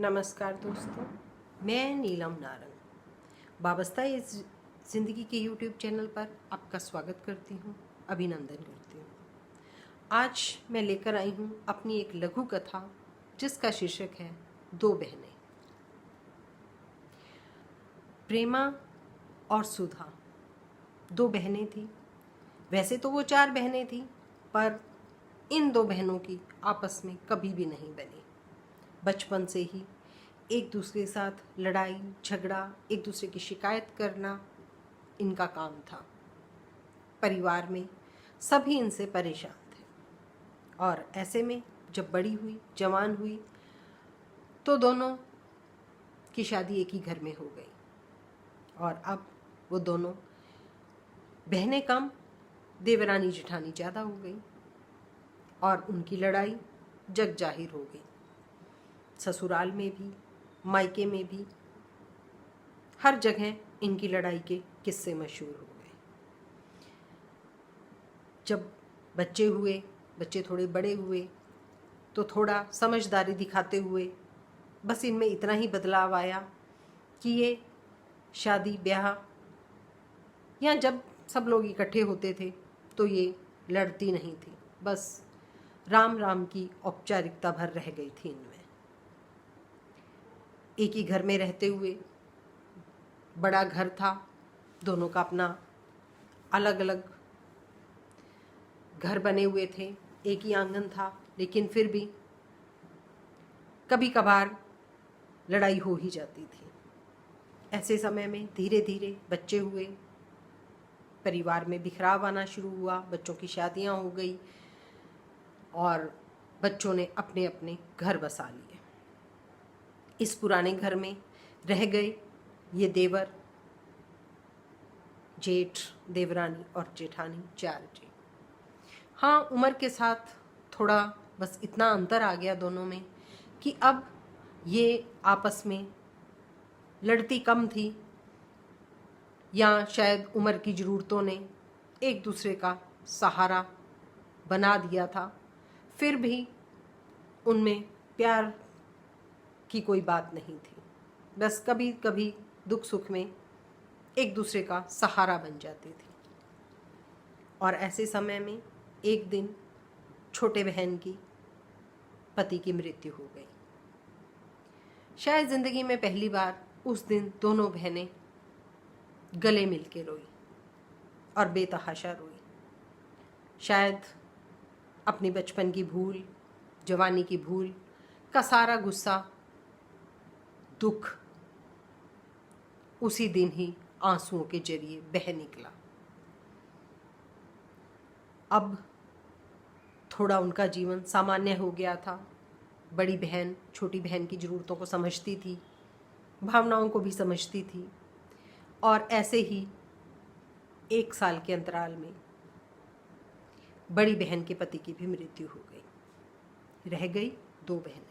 नमस्कार दोस्तों, मैं नीलम नारंग वाबस्ता इस ज़िंदगी के यूट्यूब चैनल पर आपका स्वागत करती हूँ, अभिनंदन करती हूँ। आज मैं लेकर आई हूँ अपनी एक लघु कथा जिसका शीर्षक है दो बहनें। प्रेमा और सुधा दो बहनें थीं। वैसे तो वो 4 बहनें थीं, पर इन दो बहनों की आपस में कभी भी नहीं बनी। बचपन से ही एक दूसरे के साथ लड़ाई झगड़ा, एक दूसरे की शिकायत करना इनका काम था। परिवार में सभी इनसे परेशान थे और ऐसे में जब बड़ी हुई, जवान हुई, तो दोनों की शादी एक ही घर में हो गई और अब वो दोनों बहनें कम, देवरानी जेठानी ज़्यादा हो गई और उनकी लड़ाई जग जाहिर हो गई। ससुराल में भी, मायके में भी, हर जगह इनकी लड़ाई के किस्से मशहूर हो गए। जब बच्चे हुए, बच्चे थोड़े बड़े हुए, तो थोड़ा समझदारी दिखाते हुए बस इनमें इतना ही बदलाव आया कि ये शादी ब्याह या जब सब लोग इकट्ठे होते थे तो ये लड़ती नहीं थी, बस राम राम की औपचारिकता भर रह गई थी इनमें। एक ही घर में रहते हुए, बड़ा घर था, दोनों का अपना अलग अलग घर बने हुए थे, एक ही आंगन था, लेकिन फिर भी कभी कभार लड़ाई हो ही जाती थी। ऐसे समय में धीरे धीरे बच्चे हुए, परिवार में बिखराव आना शुरू हुआ, बच्चों की शादियां हो गई और बच्चों ने अपने अपने घर बसा लिए। इस पुराने घर में रह गए ये देवर, जेठ, देवरानी और जेठानी, 4 जी। हाँ, उम्र के साथ थोड़ा बस इतना अंतर आ गया दोनों में कि अब ये आपस में लड़ती कम थी या शायद उम्र की ज़रूरतों ने एक दूसरे का सहारा बना दिया था। फिर भी उनमें प्यार की कोई बात नहीं थी, बस कभी कभी दुख सुख में एक दूसरे का सहारा बन जाती थी। और ऐसे समय में एक दिन छोटे बहन की पति की मृत्यु हो गई। शायद ज़िंदगी में पहली बार उस दिन दोनों बहनें गले मिल के रोई और बेतहाशा रोई। शायद अपनी बचपन की भूल, जवानी की भूल का सारा गुस्सा, दुख उसी दिन ही आंसुओं के जरिए बह निकला। अब थोड़ा उनका जीवन सामान्य हो गया था। बड़ी बहन छोटी बहन की ज़रूरतों को समझती थी, भावनाओं को भी समझती थी और ऐसे ही 1 साल के अंतराल में बड़ी बहन के पति की भी मृत्यु हो गई। रह गई 2 बहनें।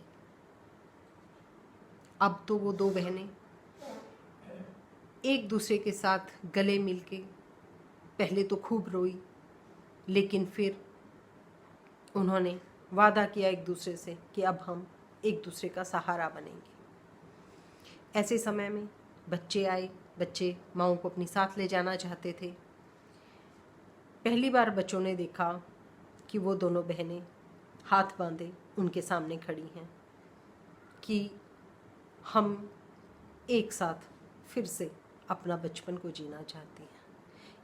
अब तो वो 2 बहनें एक दूसरे के साथ गले मिलके पहले तो खूब रोई, लेकिन फिर उन्होंने वादा किया एक दूसरे से कि अब हम एक दूसरे का सहारा बनेंगे। ऐसे समय में बच्चे आए, बच्चे माँओं को अपनी साथ ले जाना चाहते थे। पहली बार बच्चों ने देखा कि वो दोनों बहनें हाथ बांधे उनके सामने खड़ी हैं कि हम एक साथ फिर से अपना बचपन को जीना चाहती हैं,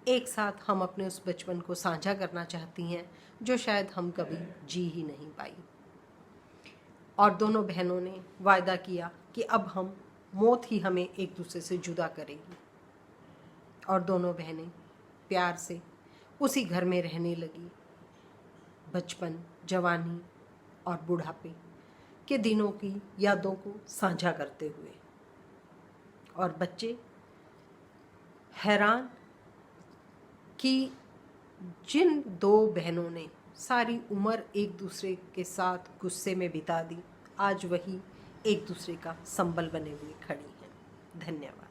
एक साथ हम अपने उस बचपन को साझा करना चाहती हैं जो शायद हम कभी जी ही नहीं पाई। और दोनों बहनों ने वायदा किया कि अब हम मौत ही हमें एक दूसरे से जुदा करेगी। और दोनों बहनें प्यार से उसी घर में रहने लगी, बचपन, जवानी और बुढ़ापे के दिनों की यादों को साझा करते हुए। और बच्चे हैरान कि जिन 2 बहनों ने सारी उम्र एक दूसरे के साथ गुस्से में बिता दी, आज वही एक दूसरे का संबल बने हुए खड़ी हैं। धन्यवाद।